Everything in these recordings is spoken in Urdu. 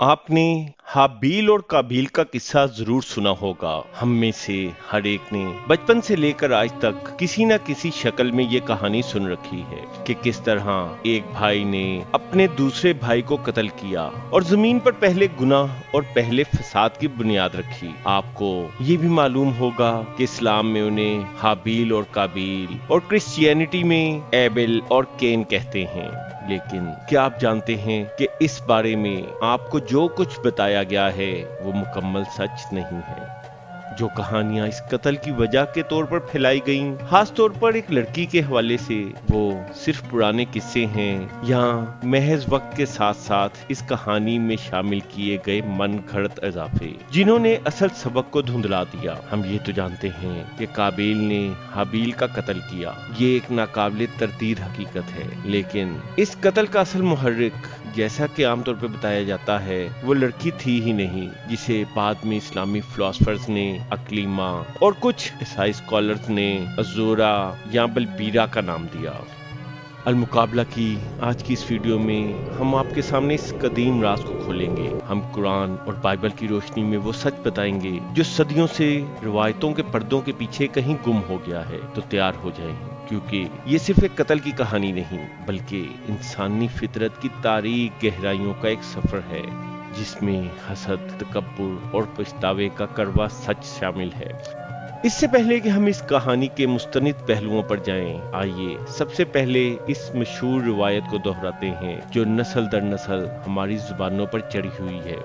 آپ نے حابیل اور کابیل کا قصہ ضرور سنا ہوگا۔ ہم میں سے ہر ایک نے بچپن سے لے کر آج تک کسی نہ کسی شکل میں یہ کہانی سن رکھی ہے کہ کس طرح ایک بھائی نے اپنے دوسرے بھائی کو قتل کیا اور زمین پر پہلے گناہ اور پہلے فساد کی بنیاد رکھی۔ آپ کو یہ بھی معلوم ہوگا کہ اسلام میں انہیں حابیل اور کابیل اور کرسچینٹی میں ایبل اور کین کہتے ہیں۔ لیکن کیا آپ جانتے ہیں کہ اس بارے میں آپ کو جو کچھ بتایا گیا ہے وہ مکمل سچ نہیں ہے؟ جو کہانیاں اس قتل کی وجہ کے طور پر پھیلائی گئیں، خاص طور پر ایک لڑکی کے حوالے سے، وہ صرف پرانے قصے ہیں یا محض وقت کے ساتھ ساتھ اس کہانی میں شامل کیے گئے من گھڑت اضافے جنہوں نے اصل سبق کو دھندلا دیا؟ ہم یہ تو جانتے ہیں کہ کابیل نے حابیل کا قتل کیا، یہ ایک ناقابل تردید حقیقت ہے، لیکن اس قتل کا اصل محرک، جیسا کہ عام طور پہ بتایا جاتا ہے، وہ لڑکی تھی ہی نہیں، جسے بعد میں اسلامی فلاسفرز نے اکلیما اور کچھ عیسائی اسکالرز نے عزورا یا بلبیرا کا نام دیا۔ المقابلہ کی آج کی اس ویڈیو میں ہم آپ کے سامنے اس قدیم راز کو کھولیں گے۔ ہم قرآن اور بائبل کی روشنی میں وہ سچ بتائیں گے جو صدیوں سے روایتوں کے پردوں کے پیچھے کہیں گم ہو گیا ہے۔ تو تیار ہو جائیں، کیونکہ یہ صرف ایک قتل کی کہانی نہیں، بلکہ انسانی فطرت کی تاریک گہرائیوں کا ایک سفر ہے، جس میں حسد، تکبر اور پچھتاوے کا کڑوا سچ شامل ہے۔ اس سے پہلے کہ ہم اس کہانی کے مستند پہلوؤں پر جائیں، آئیے سب سے پہلے اس مشہور روایت کو دہراتے ہیں جو نسل در نسل ہماری زبانوں پر چڑھی ہوئی ہے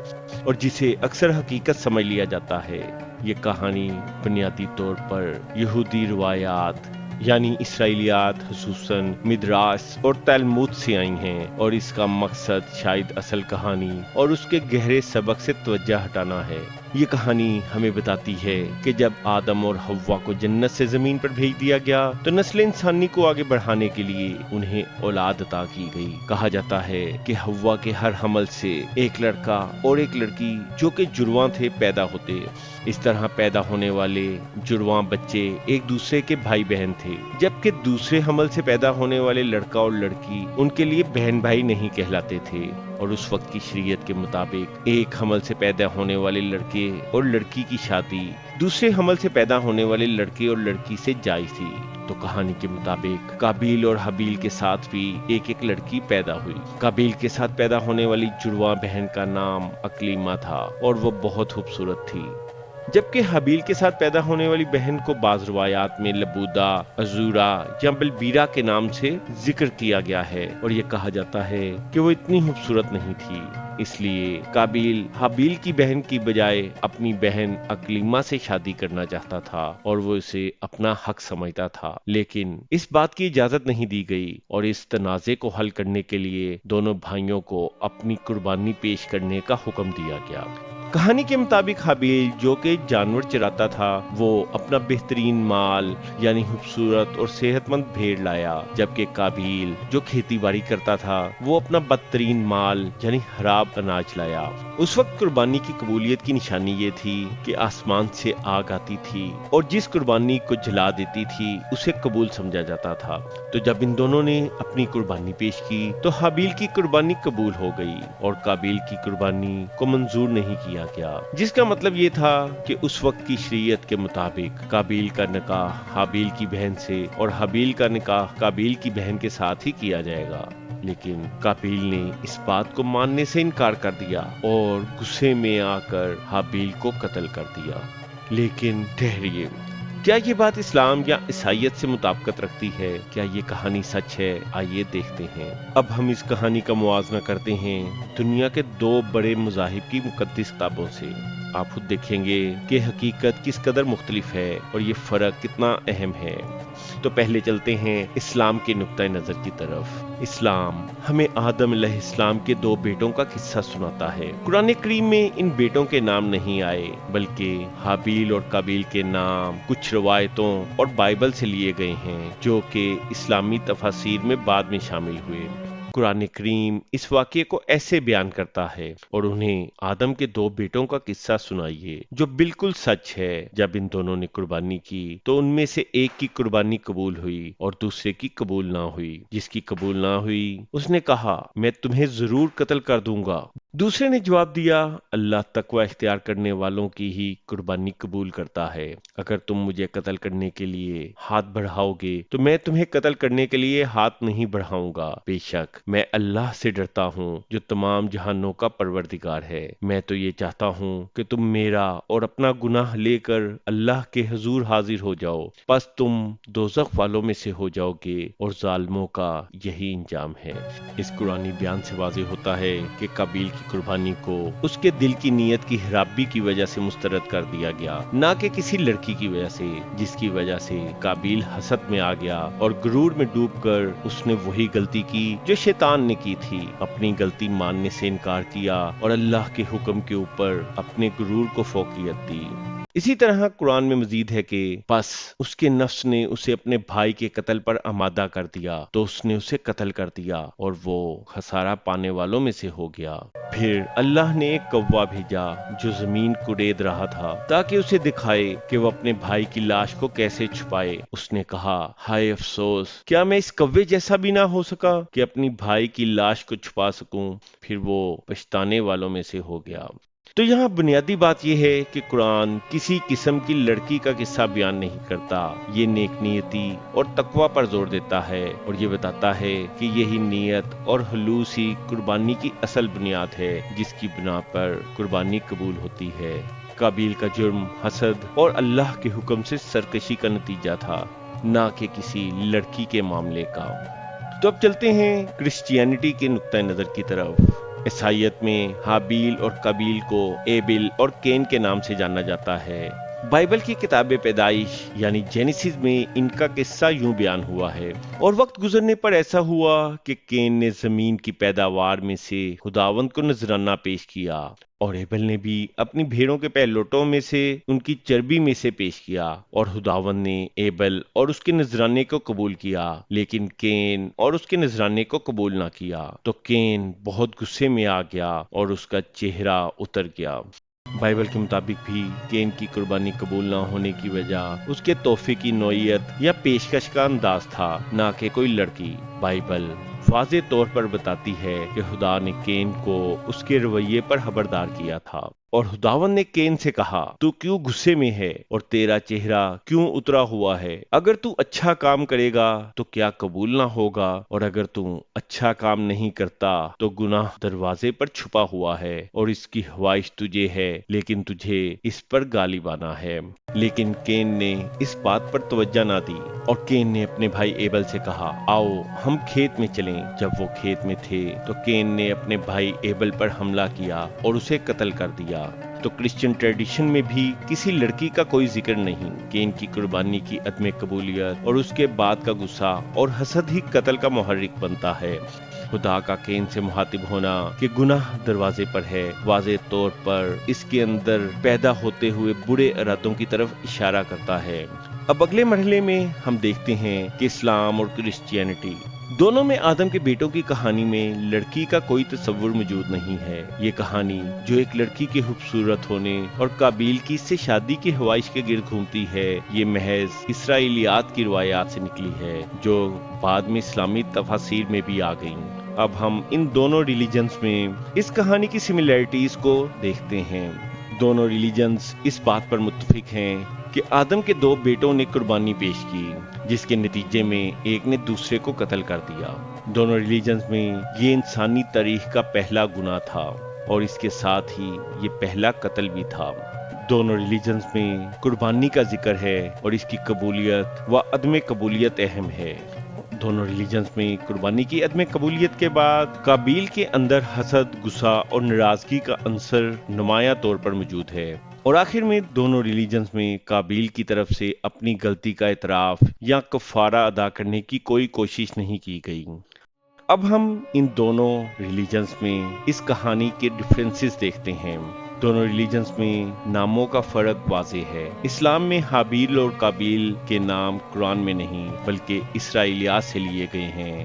اور جسے اکثر حقیقت سمجھ لیا جاتا ہے۔ یہ کہانی بنیادی طور پر یہودی روایات یعنی اسرائیلیات، خصوصاً مدراس اور تلمود سے آئی ہیں، اور اس کا مقصد شاید اصل کہانی اور اس کے گہرے سبق سے توجہ ہٹانا ہے۔ یہ کہانی ہمیں بتاتی ہے کہ جب آدم اور حوا کو جنت سے زمین پر بھیج دیا گیا تو نسل انسانی کو آگے بڑھانے کے لیے انہیں اولاد عطا کی گئی۔ کہا جاتا ہے کہ حوا کے ہر حمل سے ایک لڑکا اور ایک لڑکی جو کہ جڑواں تھے پیدا ہوتے۔ اس طرح پیدا ہونے والے جڑواں بچے ایک دوسرے کے بھائی بہن تھے، جبکہ دوسرے حمل سے پیدا ہونے والے لڑکا اور لڑکی ان کے لیے بہن بھائی نہیں کہلاتے تھے، اور اس وقت کی شریعت کے مطابق ایک حمل سے پیدا ہونے والے لڑکے اور لڑکی کی شادی دوسرے حمل سے پیدا ہونے والے لڑکے اور لڑکی سے جائز تھی۔ تو کہانی کے مطابق کابیل اور حابیل کے ساتھ بھی ایک لڑکی پیدا ہوئی۔ کابیل کے ساتھ پیدا ہونے والی جڑواں بہن کا نام اکلیما تھا اور وہ بہت خوبصورت تھی، جبکہ حابیل کے ساتھ پیدا ہونے والی بہن کو بعض روایات میں لبودا، عزورا یا بلبیرا کے نام سے ذکر کیا گیا ہے، اور یہ کہا جاتا ہے کہ وہ اتنی خوبصورت نہیں تھی، اس لیے کابیل حابیل کی بہن کی بجائے اپنی بہن اکلیما سے شادی کرنا چاہتا تھا اور وہ اسے اپنا حق سمجھتا تھا، لیکن اس بات کی اجازت نہیں دی گئی، اور اس تنازع کو حل کرنے کے لیے دونوں بھائیوں کو اپنی قربانی پیش کرنے کا حکم دیا گیا۔ کہانی کے مطابق حابیل جو کہ جانور چراتا تھا، وہ اپنا بہترین مال یعنی خوبصورت اور صحت مند بھیڑ لایا، جبکہ کابیل جو کھیتی باڑی کرتا تھا وہ اپنا بدترین مال یعنی خراب اناج لایا۔ اس وقت قربانی کی قبولیت کی نشانی یہ تھی کہ آسمان سے آگ آتی تھی اور جس قربانی کو جلا دیتی تھی اسے قبول سمجھا جاتا تھا۔ تو جب ان دونوں نے اپنی قربانی پیش کی تو حابیل کی قربانی قبول ہو گئی اور کابیل کی قربانی کو منظور نہیں کیا گیا، جس کا مطلب یہ تھا کہ اس وقت کی شریعت کے مطابق کابیل کا نکاح حابیل کی بہن سے اور حابیل کا نکاح کابیل کی بہن کے ساتھ ہی کیا جائے گا۔ لیکن کابیل نے اس بات کو ماننے سے انکار کر دیا اور غصے میں آ کر حابیل کو قتل کر دیا۔ لیکن ٹھہریے، کیا یہ بات اسلام یا عیسائیت سے مطابقت رکھتی ہے؟ کیا یہ کہانی سچ ہے؟ آئیے دیکھتے ہیں۔ اب ہم اس کہانی کا موازنہ کرتے ہیں دنیا کے دو بڑے مذاہب کی مقدس کتابوں سے۔ آپ خود دیکھیں گے کہ حقیقت کس قدر مختلف ہے اور یہ فرق کتنا اہم ہے۔ تو پہلے چلتے ہیں اسلام کے نقطہ نظر کی طرف۔ اسلام ہمیں آدم علیہ السلام کے دو بیٹوں کا قصہ سناتا ہے۔ قرآن کریم میں ان بیٹوں کے نام نہیں آئے، بلکہ حابیل اور کابیل کے نام کچھ روایتوں اور بائبل سے لیے گئے ہیں جو کہ اسلامی تفاسیر میں بعد میں شامل ہوئے۔ قرآن کریم اس واقعے کو ایسے بیان کرتا ہے اور انہیں آدم کے دو بیٹوں کا قصہ سنائیے جو بالکل سچ ہے۔ جب ان دونوں نے قربانی کی تو ان میں سے ایک کی قربانی قبول ہوئی اور دوسرے کی قبول نہ ہوئی۔ جس کی قبول نہ ہوئی اس نے کہا میں تمہیں ضرور قتل کر دوں گا۔ دوسرے نے جواب دیا اللہ تقوی اختیار کرنے والوں کی ہی قربانی قبول کرتا ہے۔ اگر تم مجھے قتل کرنے کے لیے ہاتھ بڑھاؤ گے تو میں تمہیں قتل کرنے کے لیے ہاتھ نہیں بڑھاؤں گا۔ بے شک میں اللہ سے ڈرتا ہوں جو تمام جہانوں کا پروردگار ہے۔ میں تو یہ چاہتا ہوں کہ تم میرا اور اپنا گناہ لے کر اللہ کے حضور حاضر ہو جاؤ، پس تم دوزخ والوں میں سے ہو جاؤ گے اور ظالموں کا یہی انجام ہے۔ اس قرآنی بیان سے واضح ہوتا ہے کہ قابیل کی قربانی کو اس کے دل کی نیت کی خرابی کی وجہ سے مسترد کر دیا گیا، نہ کہ کسی لڑکی کی وجہ سے، جس کی وجہ سے قابیل حسد میں آ گیا اور غرور میں ڈوب کر اس نے وہی غلطی کی جو شیطان نے کی تھی، اپنی غلطی ماننے سے انکار کیا اور اللہ کے حکم کے اوپر اپنے غرور کو فوقیت دی۔ اسی طرح قرآن میں مزید ہے کہ بس اس کے نفس نے اسے اپنے بھائی کے قتل پر آمادہ کر دیا تو اس نے اسے قتل کر دیا اور وہ خسارہ پانے والوں میں سے ہو گیا۔ پھر اللہ نے ایک کوا بھیجا جو زمین کڑید رہا تھا تاکہ اسے دکھائے کہ وہ اپنے بھائی کی لاش کو کیسے چھپائے۔ اس نے کہا ہائے افسوس، کیا میں اس کوے جیسا بھی نہ ہو سکا کہ اپنی بھائی کی لاش کو چھپا سکوں؟ پھر وہ پچھتانے والوں میں سے ہو گیا۔ تو یہاں بنیادی بات یہ ہے کہ قرآن کسی قسم کی لڑکی کا قصہ بیان نہیں کرتا، یہ نیک نیتی اور تقوی پر زور دیتا ہے اور یہ بتاتا ہے کہ یہی نیت اور خلوص ہی قربانی کی اصل بنیاد ہے جس کی بنا پر قربانی قبول ہوتی ہے۔ قابیل کا جرم حسد اور اللہ کے حکم سے سرکشی کا نتیجہ تھا، نہ کہ کسی لڑکی کے معاملے کا۔ تو اب چلتے ہیں کرسچینٹی کے نقطہ نظر کی طرف۔ عیسائیت میں حابیل اور قابیل کو ایبل اور کین کے نام سے جانا جاتا ہے۔ بائبل کی کتاب پیدائش یعنی جینیسس میں ان کا قصہ یوں بیان ہوا ہے، اور وقت گزرنے پر ایسا ہوا کہ کین نے زمین کی پیداوار میں سے خداوند کو نذرانہ پیش کیا، اور ایبل نے بھی اپنی بھیڑوں کے پہلوٹوں میں سے ان کی چربی میں سے پیش کیا، اور خداوند نے ایبل اور اس کے نذرانے کو قبول کیا، لیکن کین اور اس کے نذرانے کو قبول نہ کیا۔ تو کین بہت غصے میں آ گیا اور اس کا چہرہ اتر گیا۔ بائبل کے مطابق بھی کین کی قربانی قبول نہ ہونے کی وجہ اس کے تحفے کی نوعیت یا پیشکش کا انداز تھا، نہ کہ کوئی لڑکی۔ بائبل واضح طور پر بتاتی ہے کہ خدا نے کین کو اس کے رویے پر خبردار کیا تھا، اور خداوند نے کین سے کہا تو کیوں غصے میں ہے اور تیرا چہرہ کیوں اترا ہوا ہے؟ اگر تو اچھا کام کرے گا تو کیا قبول نہ ہوگا، اور اگر تو اچھا کام نہیں کرتا تو گناہ دروازے پر چھپا ہوا ہے اور اس کی خواہش تجھے ہے، لیکن تجھے اس پر غالب آنا ہے۔ لیکن کین نے اس بات پر توجہ نہ دی، اور کین نے اپنے بھائی ایبل سے کہا آؤ ہم کھیت میں چلیں۔ جب وہ کھیت میں تھے تو کین نے اپنے بھائی ایبل پر حملہ کیا اور اسے قتل کر دیا۔ تو کرسچن ٹریڈیشن میں بھی کسی لڑکی کا کوئی ذکر نہیں۔ کین کی قربانی کی عدم قبولیت اور اس کے بعد کا غصہ اور حسد ہی قتل کا محرک بنتا ہے۔ خدا کا کین سے مخاطب ہونا کہ گناہ دروازے پر ہے، واضح طور پر اس کے اندر پیدا ہوتے ہوئے برے ارادوں کی طرف اشارہ کرتا ہے۔ اب اگلے مرحلے میں ہم دیکھتے ہیں کہ اسلام اور کرسچینٹی دونوں میں آدم کے بیٹوں کی کہانی میں لڑکی کا کوئی تصور موجود نہیں ہے۔ یہ کہانی جو ایک لڑکی کے خوبصورت ہونے اور قابیل کی اس سے شادی کی خواہش کے گرد گھومتی ہے، یہ محض اسرائیلیات کی روایات سے نکلی ہے جو بعد میں اسلامی تفاسیر میں بھی آ گئیں۔ اب ہم ان دونوں ریلیجنز میں اس کہانی کی سملیرٹیز کو دیکھتے ہیں۔ دونوں ریلیجنز اس بات پر متفق ہیں کہ آدم کے دو بیٹوں نے قربانی پیش کی، جس کے نتیجے میں ایک نے دوسرے کو قتل کر دیا۔ دونوں ریلیجنز میں یہ انسانی تاریخ کا پہلا گناہ تھا، اور اس کے ساتھ ہی یہ پہلا قتل بھی تھا۔ دونوں ریلیجنز میں قربانی کا ذکر ہے اور اس کی قبولیت و عدم قبولیت اہم ہے۔ دونوں ریلیجنز میں قربانی کی عدم قبولیت کے بعد قابیل کے اندر حسد، غصہ اور ناراضگی کا عنصر نمایاں طور پر موجود ہے، اور آخر میں دونوں ریلیجنز میں قابیل کی طرف سے اپنی غلطی کا اعتراف یا کفارہ ادا کرنے کی کوئی کوشش نہیں کی گئی۔ اب ہم ان دونوں ریلیجنز میں اس کہانی کے ڈفرینسز دیکھتے ہیں۔ دونوں ریلیجنز میں ناموں کا فرق واضح ہے۔ اسلام میں حابیل اور قابیل کے نام قرآن میں نہیں بلکہ اسرائیلیات سے لیے گئے ہیں،